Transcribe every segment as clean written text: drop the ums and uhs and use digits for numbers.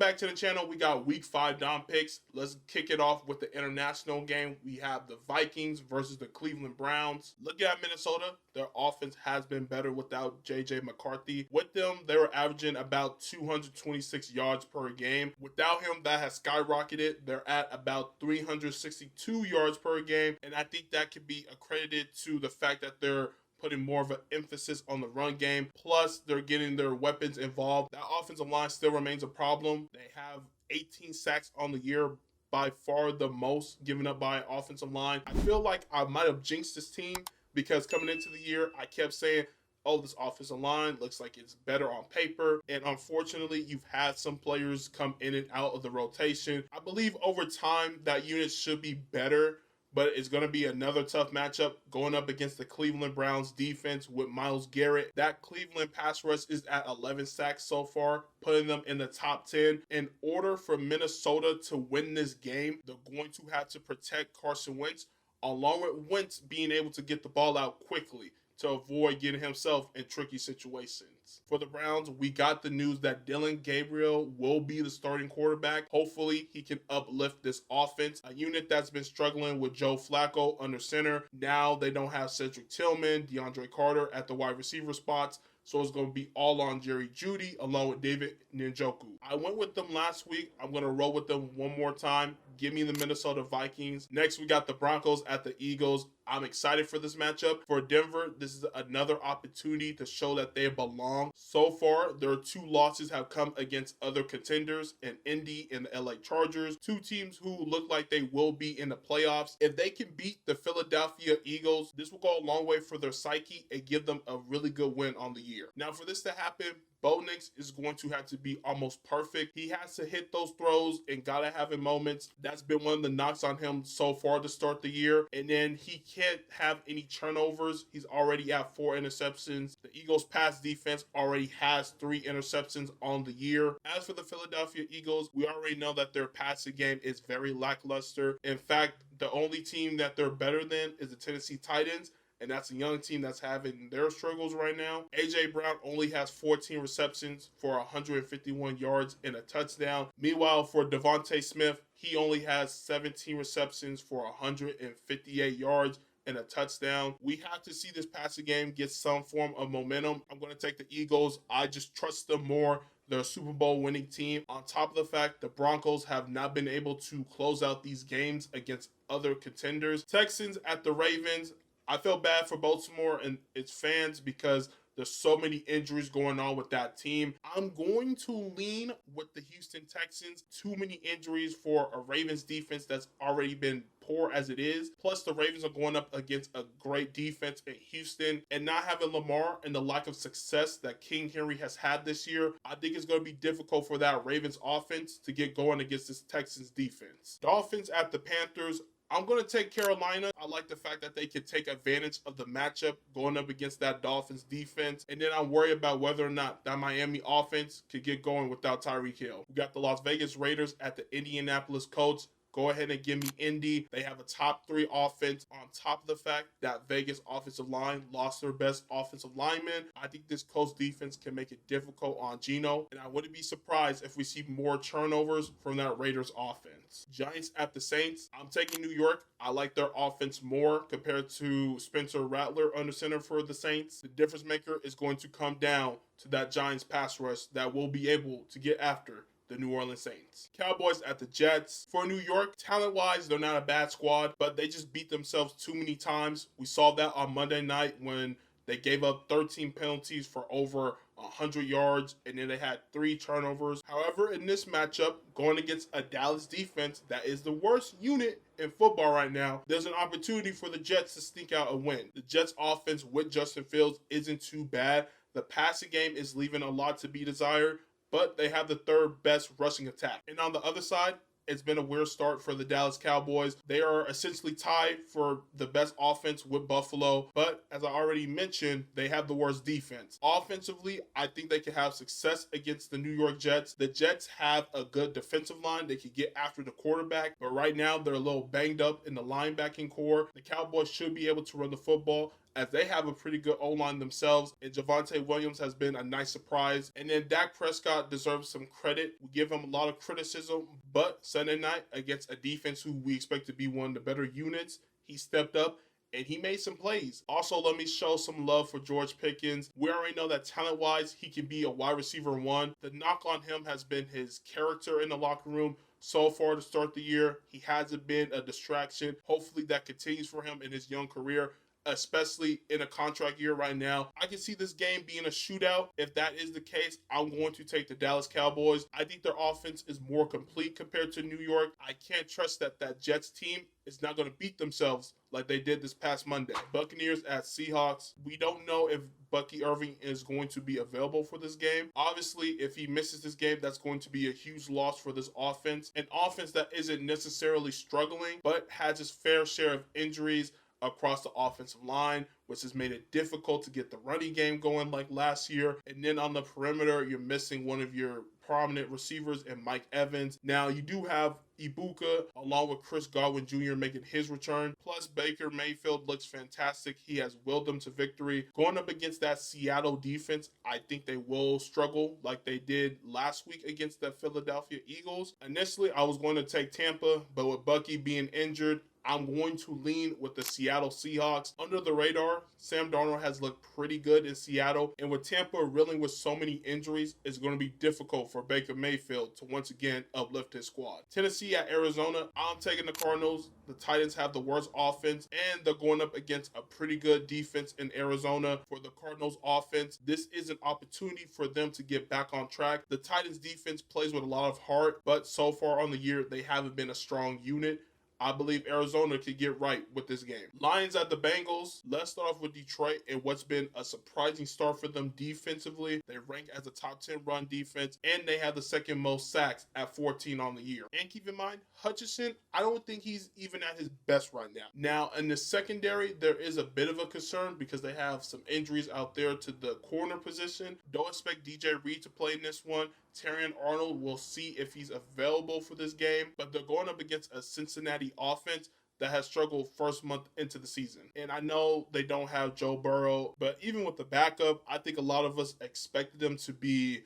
back to the channel. We got week 5 Dom picks. Let's kick it off with the international game. We have the Vikings versus the Cleveland Browns. Looking at Minnesota, their offense has been better without JJ McCarthy. With them, they were averaging about 226 yards per game. Without him, that has skyrocketed. They're at about 362 yards per game, and I think that could be accredited to the fact that they're putting more of an emphasis on the run game. Plus, they're getting their weapons involved. That offensive line still remains a problem. They have 18 sacks on the year, by far the most given up by offensive line. I feel like I might have jinxed this team because coming into the year, I kept saying, oh, this offensive line looks like it's better on paper. And unfortunately, you've had some players come in and out of the rotation. I believe over time that unit should be better, but it's going to be another tough matchup going up against the Cleveland Browns defense with Myles Garrett. That Cleveland pass rush is at 11 sacks so far, putting them in the top 10. In order for Minnesota to win this game, they're going to have to protect Carson Wentz, along with Wentz being able to get the ball out quickly to avoid getting himself in tricky situations. For the Browns, we got the news that Dillon Gabriel will be the starting quarterback. Hopefully, he can uplift this offense. A unit that's been struggling with Joe Flacco under center. Now they don't have Cedric Tillman, DeAndre Carter at the wide receiver spots. So it's going to be all on Jerry Jeudy along with David Njoku. I went with them last week. I'm going to roll with them one more time. Give me the Minnesota Vikings. Next, we got the Broncos at the Eagles. I'm excited for this matchup. For Denver, this is another opportunity to show that they belong. So far, their 2 losses have come against other contenders in Indy and the LA Chargers, 2 teams who look like they will be in the playoffs. If they can beat the Philadelphia Eagles, this will go a long way for their psyche and give them a really good win on the year. Now, for this to happen, Bo Nix is going to have to be almost perfect. He has to hit those throws and gotta have in moments. That's been one of the knocks on him so far to start the year. And then he can't have any turnovers. He's already at 4 interceptions. The Eagles' pass defense already has 3 interceptions on the year. As for the Philadelphia Eagles, we already know that their passing game is very lackluster. In fact, the only team that they're better than is the Tennessee Titans. And that's a young team that's having their struggles right now. A.J. Brown only has 14 receptions for 151 yards and a touchdown. Meanwhile, for Devontae Smith, he only has 17 receptions for 158 yards and a touchdown. We have to see this passing game get some form of momentum. I'm going to take the Eagles. I just trust them more. They're a Super Bowl winning team. On top of the fact, the Broncos have not been able to close out these games against other contenders. Texans at the Ravens. I feel bad for Baltimore and its fans because there's so many injuries going on with that team. I'm going to lean with the Houston Texans. Too many injuries for a Ravens defense that's already been poor as it is. Plus, the Ravens are going up against a great defense in Houston. And not having Lamar and the lack of success that King Henry has had this year, I think it's going to be difficult for that Ravens offense to get going against this Texans defense. Dolphins at the Panthers. I'm going to take Carolina. I like the fact that they can take advantage of the matchup going up against that Dolphins defense. And then I'm worried about whether or not that Miami offense could get going without Tyreek Hill. We got the Las Vegas Raiders at the Indianapolis Colts. Go ahead and give me Indy. They have a top 3 offense on top of the fact that Vegas offensive line lost their best offensive lineman. I think this Colts defense can make it difficult on Geno, and I wouldn't be surprised if we see more turnovers from that Raiders offense. Giants at the Saints. I'm taking New York. I like their offense more compared to Spencer Rattler under center for the Saints. The difference maker is going to come down to that Giants pass rush that will be able to get after the New Orleans Saints. Cowboys at the Jets. For New York, talent-wise, they're not a bad squad, but they just beat themselves too many times. We saw that on Monday night when they gave up 13 penalties for over 100 yards, and then they had 3 turnovers. However, in this matchup, going against a Dallas defense that is the worst unit in football right now, there's an opportunity for the Jets to sneak out a win. The Jets offense with Justin Fields isn't too bad. The passing game is leaving a lot to be desired, but they have the 3rd best rushing attack. And on the other side, it's been a weird start for the Dallas Cowboys. They are essentially tied for the best offense with Buffalo, but as I already mentioned, they have the worst defense. Offensively, I think they can have success against the New York Jets. The Jets have a good defensive line. They can get after the quarterback, but right now they're a little banged up in the linebacking core. The Cowboys should be able to run the football. as they have a pretty good O-line themselves, and Javonte Williams has been a nice surprise. And then Dak Prescott deserves some credit. We give him a lot of criticism, but Sunday night against a defense who we expect to be one of the better units, he stepped up and he made some plays. Also, let me show some love for George Pickens. We already know that talent-wise, he can be a wide receiver one. The knock on him has been his character in the locker room. So far to start the year, he hasn't been a distraction. Hopefully that continues for him in his young career, especially in a contract year right now. I can see this game being a shootout. If that is the case, I'm going to take the Dallas Cowboys. I think their offense is more complete compared to New York. I can't trust that Jets team is not going to beat themselves like they did this past Monday. Buccaneers at Seahawks. We don't know if Bucky Irving is going to be available for this game. Obviously, if he misses this game, that's going to be a huge loss for this offense. An offense that isn't necessarily struggling, but has its fair share of injuries across the offensive line, which has made it difficult to get the running game going like last year. And then on the perimeter, you're missing one of your prominent receivers in Mike Evans. Now, you do have Ibuka along with Chris Godwin Jr. making his return. Plus, Baker Mayfield looks fantastic. He has willed them to victory. Going up against that Seattle defense, I think they will struggle like they did last week against the Philadelphia Eagles. Initially, I was going to take Tampa, but with Bucky being injured, I'm going to lean with the Seattle Seahawks. Under the radar, Sam Darnold has looked pretty good in Seattle. And with Tampa reeling with so many injuries, it's going to be difficult for Baker Mayfield to once again uplift his squad. Tennessee at Arizona, I'm taking the Cardinals. The Titans have the worst offense, and they're going up against a pretty good defense in Arizona. For the Cardinals offense, this is an opportunity for them to get back on track. The Titans defense plays with a lot of heart, but so far on the year, they haven't been a strong unit. I believe Arizona could get right with this game. Lions at the Bengals. Let's start off with Detroit and what's been a surprising start for them defensively. They rank as a top 10 run defense, and they have the second most sacks at 14 on the year. And keep in mind, Hutchinson, I don't think he's even at his best right now. Now, in the secondary, there is a bit of a concern because they have some injuries out there to the corner position. Don't expect DJ Reed to play in this one. Terrion Arnold, will see if he's available for this game, but they're going up against a Cincinnati offense that has struggled first month into the season. And I know they don't have Joe Burrow, but even with the backup, I think a lot of us expected them to be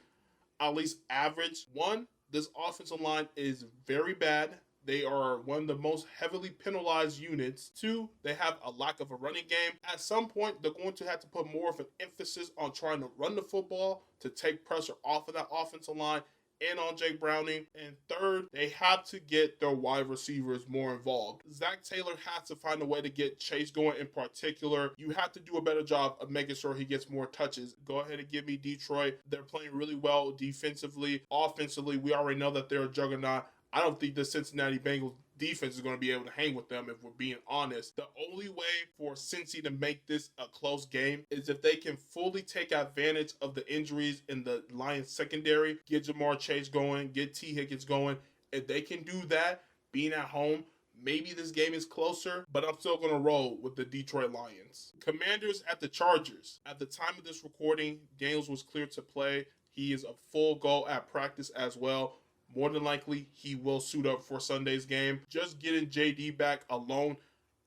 at least average. One, this offensive line is very bad. They are one of the most heavily penalized units. Two, they have a lack of a running game. At some point, they're going to have to put more of an emphasis on trying to run the football to take pressure off of that offensive line and on Jake Browning. And third, they have to get their wide receivers more involved. Zach Taylor has to find a way to get Chase going in particular. You have to do a better job of making sure he gets more touches. Go ahead and give me Detroit. They're playing really well defensively. Offensively, we already know that they're a juggernaut. I don't think the Cincinnati Bengals defense is going to be able to hang with them if we're being honest. The only way for Cincy to make this a close game is if they can fully take advantage of the injuries in the Lions secondary, get Jamar Chase going, get T. Higgins going. If they can do that, being at home, maybe this game is closer, but I'm still going to roll with the Detroit Lions. Commanders at the Chargers. At the time of this recording, Daniels was cleared to play. He is a full go at practice as well. More than likely, he will suit up for Sunday's game. Just getting JD back alone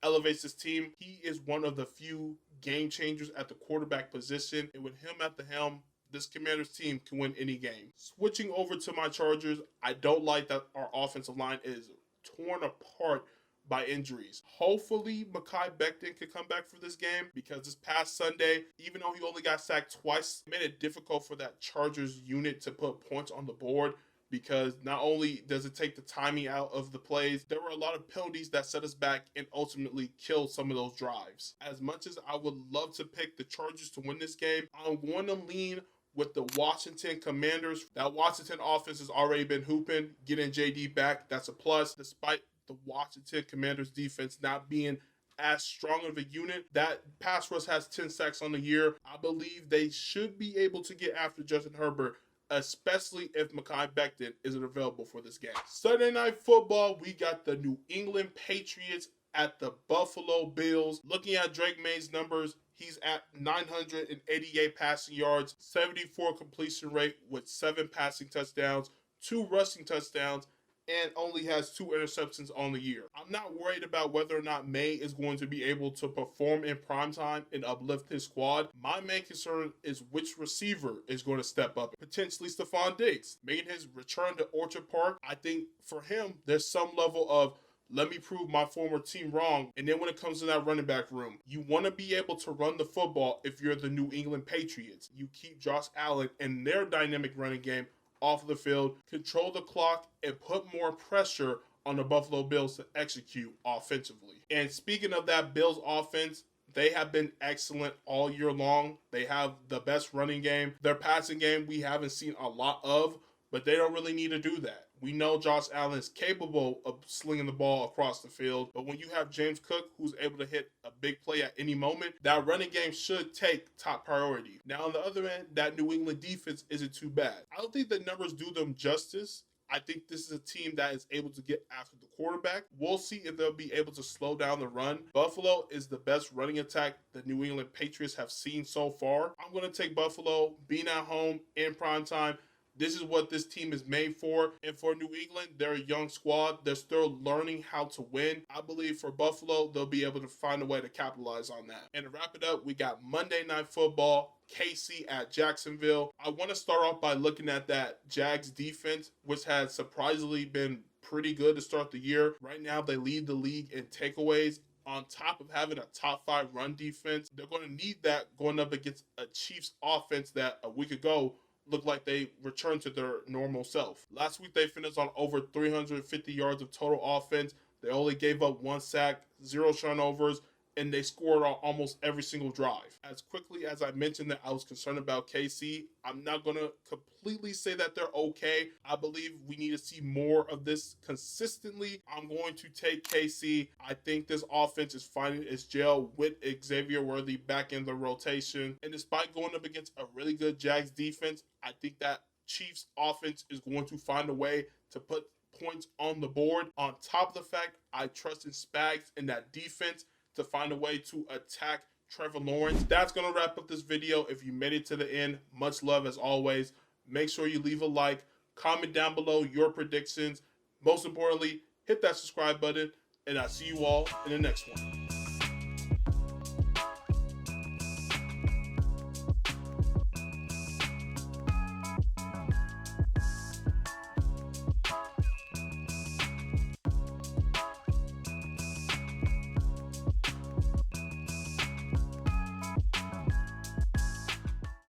elevates his team. He is one of the few game changers at the quarterback position. And with him at the helm, this Commanders team can win any game. Switching over to my Chargers, I don't like that our offensive line is torn apart by injuries. Hopefully, Mekhi Becton could come back for this game because this past Sunday, even though he only got sacked twice, it made it difficult for that Chargers unit to put points on the board. Because not only does it take the timing out of the plays, there were a lot of penalties that set us back and ultimately killed some of those drives. As much as I would love to pick the Chargers to win this game, I'm going to lean with the Washington Commanders. That Washington offense has already been hooping. Getting JD back, that's a plus. Despite the Washington Commanders defense not being as strong of a unit, that pass rush has 10 sacks on the year. I believe they should be able to get after Justin Herbert, especially if Mekhi Becton isn't available for this game. Sunday Night Football, we got the New England Patriots at the Buffalo Bills. Looking at Drake May's numbers, he's at 988 passing yards, 74 completion rate with 7 passing touchdowns, 2 rushing touchdowns, and only has 2 interceptions on the year. I'm not worried about whether or not May is going to be able to perform in primetime and uplift his squad. My main concern is which receiver is going to step up. Potentially Stephon Diggs, making his return to Orchard Park. I think for him, there's some level of let me prove my former team wrong. And then when it comes to that running back room, you want to be able to run the football if you're the New England Patriots. You keep Josh Allen and their dynamic running game off of the field, control the clock, and put more pressure on the Buffalo Bills to execute offensively. And speaking of that Bills offense, they have been excellent all year long. They have the best running game. Their passing game we haven't seen a lot of, but they don't really need to do that. We know Josh Allen is capable of slinging the ball across the field, but when you have James Cook, who's able to hit a big play at any moment, that running game should take top priority. Now, on the other end, that New England defense isn't too bad. I don't think the numbers do them justice. I think this is a team that is able to get after the quarterback. We'll see if they'll be able to slow down the run. Buffalo is the best running attack the New England Patriots have seen so far. I'm going to take Buffalo, being at home in primetime. This is what this team is made for. And for New England, they're a young squad. They're still learning how to win. I believe for Buffalo, they'll be able to find a way to capitalize on that. And to wrap it up, we got Monday Night Football, KC at Jacksonville. I want to start off by looking at that Jags defense, which has surprisingly been pretty good to start the year. Right now, they lead the league in takeaways. On top of having a top 5 run defense, they're going to need that going up against a Chiefs offense that a week ago looked like they returned to their normal self. Last week, they finished on over 350 yards of total offense. They only gave up 1 sack, 0 turnovers, and they scored on almost every single drive. As quickly as I mentioned that I was concerned about KC, I'm not going to completely say that they're okay. I believe we need to see more of this consistently. I'm going to take KC. I think this offense is finding its gel with Xavier Worthy back in the rotation. And despite going up against a really good Jags defense, I think that Chiefs offense is going to find a way to put points on the board. On top of the fact, I trust in Spags and that defense to find a way to attack Trevor Lawrence. That's going to wrap up this video. If you made it to the end, much love as always. Make sure you leave a like, comment down below your predictions. Most importantly, hit that subscribe button, and I'll see you all in the next one.